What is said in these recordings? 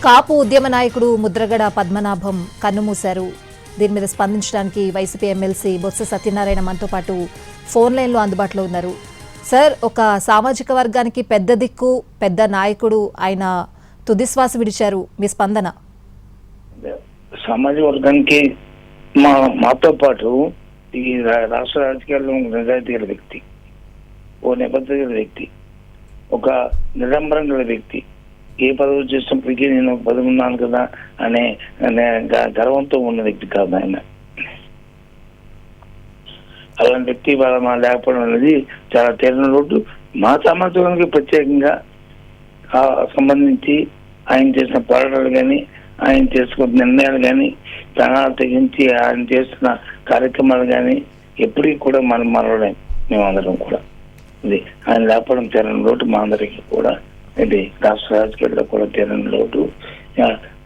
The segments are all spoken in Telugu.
కాపు ఉద్యమ నాయకుడు ముద్రగడ పద్మనాభం కన్నుమూశారు. దీని మీద స్పందించడానికి వైసీపీ ఎమ్మెల్సీ బొత్స సత్యనారాయణ మనతో పాటు ఫోన్ లైన్లో అందుబాటులో ఉన్నారు. సార్, ఒక సామాజిక వర్గానికి పెద్ద దిక్కు, పెద్ద నాయకుడు, ఆయన తుదిశ్వాస విడిచారు. మీ స్పందన? సామాజిక వర్గానికి మాతో పాటు ఈ రాష్ట్ర రాజకీయాల్లో నిజాయితీ గల వ్యక్తి, ఓ నిబద్ధత గల వ్యక్తి, ఒక నిరంబరం గల వ్యక్తి, ఏ పదవి చేసినప్పటికీ నేను పదవి ఉన్నాను కదా అనే గర్వంతో ఉన్న వ్యక్తి కాదు ఆయన. అలాంటి వ్యక్తి మా లేకపోవడం అనేది చాలా తీరని లోటు. మా సామాజికానికి ప్రత్యేకంగా సంబంధించి ఆయన చేసిన పోరాటాలు కానీ, ఆయన చేసుకున్న నిర్ణయాలు కానీ, ప్రాణాలు తెగించి ఆయన చేస్తున్న కార్యక్రమాలు కానీ ఎప్పటికీ కూడా మనం మరవలేం. మేమందరం కూడా ఇది ఆయన లేకపోవడం తీరని లోటు మా అందరికీ కూడా. ఇది రాష్ట్ర రాజకీయాల్లో కూడా తీరని లోటు.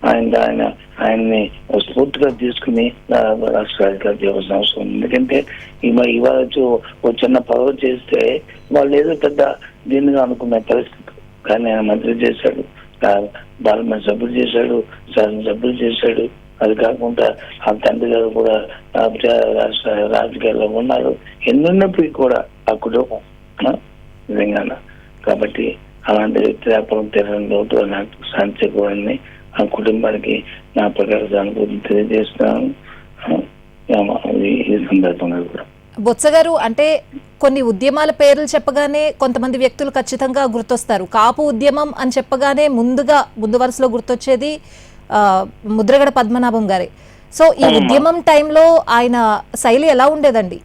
ఆయన్ని స్ఫూర్తిగా తీసుకుని రాష్ట్ర రాజకీయాలు చేయవలసిన అవసరం ఉంది. ఎందుకంటే ఇవాళ ఒక చిన్న పదవి చేస్తే వాళ్ళు ఏదో పెద్ద దీనిగా అనుకునే పరిస్థితి. కానీ ఆయన మంత్రి చేశాడు, పార్లమెంట్ సభ్యులు చేశాడు, శాసనసభ్యులు చేశాడు. అది కాకుండా ఆ తండ్రి గారు కూడా రాష్ట్ర రాజకీయాల్లో ఉన్నారు. ఎన్నున్నప్పటికీ కూడా ఆ కుటుంబం తెలంగాణ. కాబట్టి అలాంటి వ్యక్తి వ్యాపారం తీరని లోటు నాకు శాంతిని ఆ కుటుంబానికి నా ప్రకార సానుభూతి తెలియజేస్తున్నాను ఈ సందర్భంగా కూడా. బొత్స గారు, అంటే కొన్ని ఉద్యమాల పేర్లు చెప్పగానే కొంతమంది వ్యక్తులు ఖచ్చితంగా గుర్తొస్తారు. కాపు ఉద్యమం అని చెప్పగానే ముందు వరుసలో గుర్తొచ్చేది ముద్రగడ పద్మనాభం గారే. సో ఈ ఉద్యమం టైంలో ఆయన శైలి ఎలా ఉండేదండి?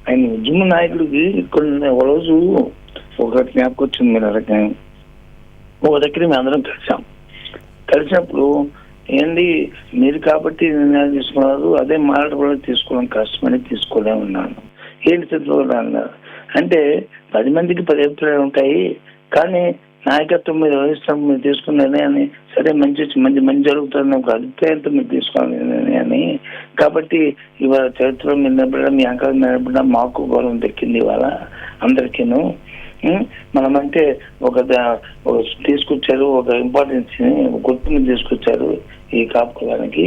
ఆయన ఉద్యమ నాయకుడికి కొన్ని ఒక రోజు ఒక జ్ఞాపకం వచ్చింది. మీరు రకం ఒక దగ్గర మేము అందరం కలిసినప్పుడు ఏంటి మీరు కాబట్టి నిర్ణయాలు తీసుకున్నారు, అదే మాట్లాడకుండా తీసుకోవడం కష్టమని తీసుకోలేమన్నాను. ఏంటి చదువుకోవడం అన్నారు. అంటే 10 మందికి 10 అభిప్రాయాలు ఉంటాయి, కానీ నాయకత్వం మీరు వహిస్తాం, మీరు తీసుకున్న నిర్ణయాన్ని సరే మంచి జరుగుతుంది ఒక అభిప్రాయంతో మీరు తీసుకోవాలి నిర్ణయాన్ని. కాబట్టి ఇవాళ చరిత్రలో మీరు నిలబడడం, మీ అంకాలు నిలబడడం మాకు గౌరవం దక్కింది ఇవాళ అందరికీను. మనమంటే ఒక తీసుకొచ్చారు, ఒక ఇంపార్టెన్స్ గుర్తుని తీసుకొచ్చారు ఈ కాపు కులానికి.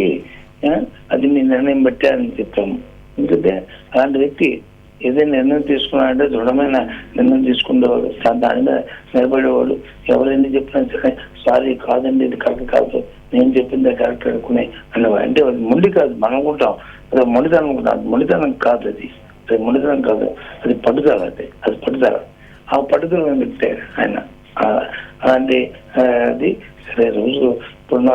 అది మీ నిర్ణయం బట్టే అని చెప్తాము. ఎందుకంటే అలాంటి వ్యక్తి ఏదైనా నిర్ణయం తీసుకున్నాడంటే దృఢమైన నిర్ణయం తీసుకునేవాడు, దాని మీద నిలబడేవాడు. ఎవరైనా చెప్పినా సరే సారీ కాదండి ఇది కరెక్ట్ కాదు, నేను చెప్పింది కరెక్ట్ అనుకునే అనేవాడు. అంటే అది మొండి కాదు, మనం అనుకుంటాం అది మొండితనం అనుకుంటాం. మొండితనం కాదు, అది మొండితనం కాదు, అది పట్టుదల. అది పట్టుదల. ఆ పట్టుదల వ్యక్తే ఆయన. అలాంటి అది సరే రోజు ఇప్పుడున్న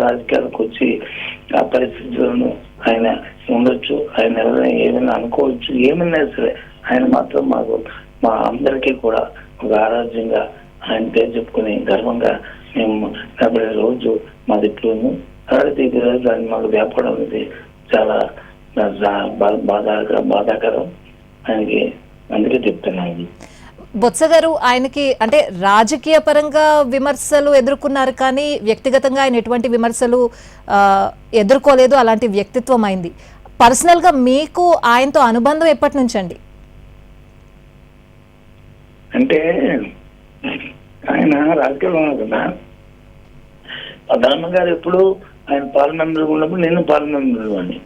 రాజకీయాలకు వచ్చి ఆ పరిస్థితులను ఆయన ఉండొచ్చు, ఆయన ఎవరైనా ఏమైనా అనుకోవచ్చు, ఏమైనా సరే ఆయన మాత్రం మా అందరికీ కూడా ఒక ఆరాధ్యంగా ఆయన పేరు చెప్పుకుని గర్వంగా మేము నిలబడే రోజు మా దిక్కులోను. అలాంటి దాన్ని మాకు వ్యాపారం అనేది చాలా బాధాకరం ఆయనకి. అందుకే చెప్తున్నాను. బొత్స గారు, ఆయనకి అంటే రాజకీయ పరంగా విమర్శలు ఎదుర్కొన్నారు, కానీ వ్యక్తిగతంగా ఆయన ఎటువంటి విమర్శలు ఎదుర్కోలేదు. అలాంటి వ్యక్తిత్వం అయింది. పర్సనల్ గా మీకు ఆయనతో అనుబంధం ఎప్పటి నుంచి అండి? అంటే ఆయన రాజకీయాల్లో ఉన్నారు కదా, ప్రధాన గారు ఎప్పుడు ఆయన పార్లమెంట్ మెంబర్ ఉన్నప్పుడు నేను పార్లమెంట్ మెంబర్ అని,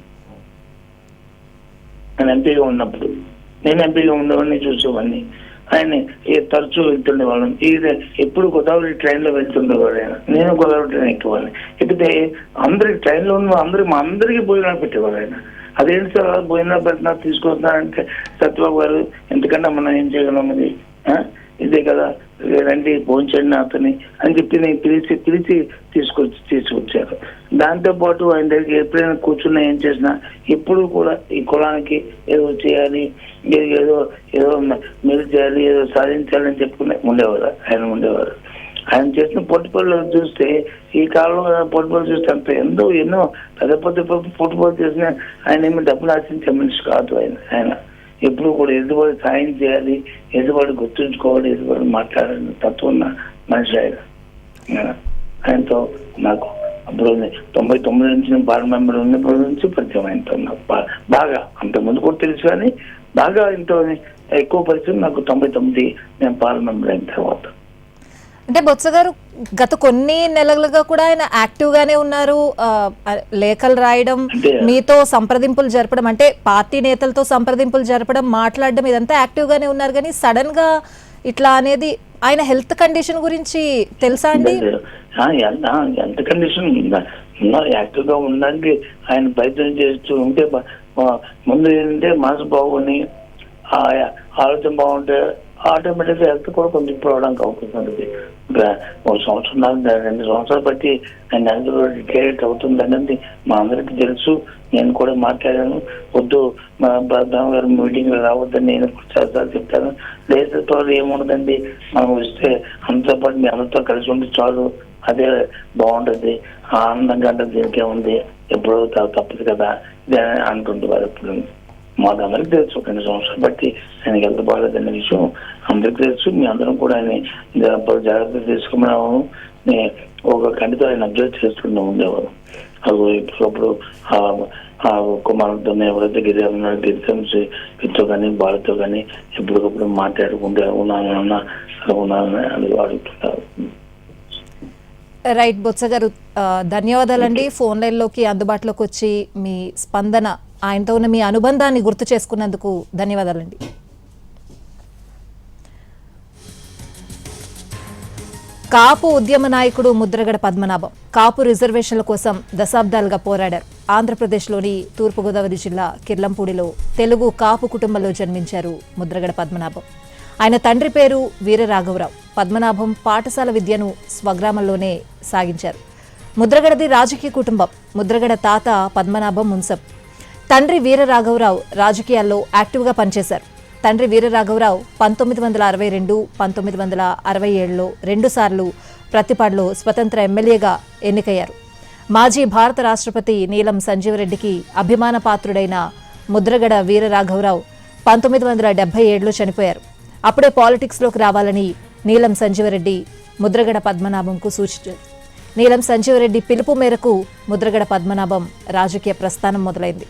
ఆయన ఎంపీగా ఉన్నప్పుడు నేను ఎంపీగా ఉండేవాడిని, చూసేవాడిని. ఆయన తరచూ వెళ్తుండేవాళ్ళం. ఎప్పుడు గోదావరి ట్రైన్ లో వెళ్తుండేవాడు ఆయన, నేను గోదావరి ట్రైన్ ఎక్కేవాడిని. ఎక్కితే అందరికి ట్రైన్ లో ఉన్న అందరికీ భోజనాలు పెట్టేవాడు ఆయన. అదేంటి సార్ భోజనాలు పెట్టినా తీసుకొస్తున్నారంటే, సత్యబాబు గారు ఎంతకన్నా మనం ఏం చేయగలం, అది ఇదే కదా, రండి భోంచండి అతని అని చెప్పి నేను పిలిచి తీసుకొచ్చారు. దాంతోపాటు ఆయన దగ్గరికి ఎప్పుడైనా కూర్చున్నా ఏం చేసినా ఎప్పుడు కూడా ఈ కులానికి ఏదో చేయాలి, ఏదో మేలు చేయాలి, ఏదో సాధించాలని చెప్పుకునే ఉండేవారు ఆయన. ఆయన చేసిన పొట్టుపల్లి చూస్తే, ఈ కాలంలో పొట్టుపల్లి చూస్తే అంత ఎన్నో పెద్ద పొట్టుపల్లి చేసిన ఆయన ఏమి డబ్బులు ఆశించే మనిషి కాదు ఆయన. ఎప్పుడు కూడా ఎదురుబడి సాయం చేయాలి, ఎదురుబడి గుర్తుంచుకోవాలి, ఎదురుబడి మాట్లాడాలని తత్వం ఉన్న మనిషి ఆయన. ఆయనతో నాకు అప్పుడు 99 నుంచి నేను పార్లమెంట్ మెంబర్ ఉన్నప్పటి నుంచి పరిచయం ఆయనతో నాకు బాగా. అంతకుముందు కూడా తెలుసు, కానీ బాగా ఆయనతో ఎక్కువ పరిచయం నాకు 99 నేను పార్లమెంట్ మెంబర్ అయిన తర్వాత. అంటే బొత్స గారు గత కొన్ని నెలలుగా కూడా ఆయన యాక్టివ్ గానే ఉన్నారు. లేఖలు రాయడం, అంటే మీతో సంప్రదింపులు జరపడం, అంటే పార్టీ నేతలతో సంప్రదింపులు జరపడం, మాట్లాడడం, ఇదంతా యాక్టివ్ గానే ఉన్నారు. కానీ సడన్ గా ఇట్లా అనేది, ఆయన హెల్త్ కండిషన్ గురించి తెలుసా అండి? ఎంత కండిషన్ యాక్టివ్ గా ఉండడానికి ఆయన ప్రయత్నం చేస్తూ ఉంటే ముందు ఏంటంటే మనసు బాగుని ఆలోచన బాగుంటే ఆటోమేటిక్ గా హెల్త్ కూడా కొంచెం ఇంప్రూవ్ అవడానికి అవకాశం ఉంటుంది. ఒక సంవత్సరం 2 సంవత్సరాలు బట్టి ఆయన హెల్త్ డికేట్ అవుతుంది అనేది మా అందరికి తెలుసు. నేను కూడా మాట్లాడాను, వద్దు మా బ్రహ్మ గారు మీటింగ్ రావద్దని నేను చాలా చెప్తాను. లేకపోతే ఏముండదండి, మనం వస్తే అందరితో పాటు మీ అందరితో కలిసి ఉంటే చాలు, అదే బాగుంటుంది, ఆనందంగా అంటే దీనికే ఉంది, ఎప్పుడో తప్పదు కదా ఇది అంటుంటారు. ఎప్పుడు మాకు అందరికి తెలుసు, 2 సంవత్సరాలు బట్టి ఆయనకి హెల్త్ బాగాలేదన్న విషయం అందరికి తెలుసు. మీ అందరం కూడా ఆయన జాగ్రత్త తీసుకున్నాము. ఒక కంటితో ఆయన అబ్జర్వ్ చేస్తూనే ఉండేవారు. అది ఇప్పుడు కుమారులతో ఎవరైతే గిరితో కానీ బాలతో కానీ ఎప్పటికప్పుడు మాట్లాడుకుంటే ఉన్నాను అది అడుగుతున్నారు. రైట్ బొత్స గారు, ధన్యవాదాలండి. ఫోన్ లైన్లోకి అందుబాటులోకి వచ్చి మీ స్పందన, ఆయనతో ఉన్న మీ అనుబంధాన్ని గుర్తు చేసుకున్నందుకు ధన్యవాదాలండి. కాపు ఉద్యమ నాయకుడు ముద్రగడ పద్మనాభం కాపు రిజర్వేషన్ల కోసం దశాబ్దాలుగా పోరాడారు. ఆంధ్రప్రదేశ్లోని తూర్పుగోదావరి జిల్లా కిర్లంపూడిలో తెలుగు కాపు కుటుంబంలో జన్మించారు ముద్రగడ పద్మనాభం. ఆయన తండ్రి పేరు వీరరాఘవరావు. పద్మనాభం పాఠశాల విద్యను స్వగ్రామంలోనే సాగించారు. ముద్రగడది రాజకీయ కుటుంబం. ముద్రగడ తాత పద్మనాభం మున్సబ్. తండ్రి వీరరాఘవరావు రాజకీయాల్లో యాక్టివ్గా పనిచేశారు. తండ్రి వీరరాఘవరావు 1962, 1967లో 2 సార్లు ప్రతిపాడులో స్వతంత్ర ఎమ్మెల్యేగా ఎన్నికయ్యారు. మాజీ భారత రాష్ట్రపతి నీలం సంజీవరెడ్డికి అభిమాన పాత్రుడైన ముద్రగడ వీరరాఘవరావు 1977లో చనిపోయారు. అప్పుడే పాలిటిక్స్లోకి రావాలని నీలం సంజీవరెడ్డి ముద్రగడ పద్మనాభంకు సూచించారు. నీలం సంజీవరెడ్డి పిలుపు మేరకు ముద్రగడ పద్మనాభం రాజకీయ ప్రస్థానం మొదలైంది.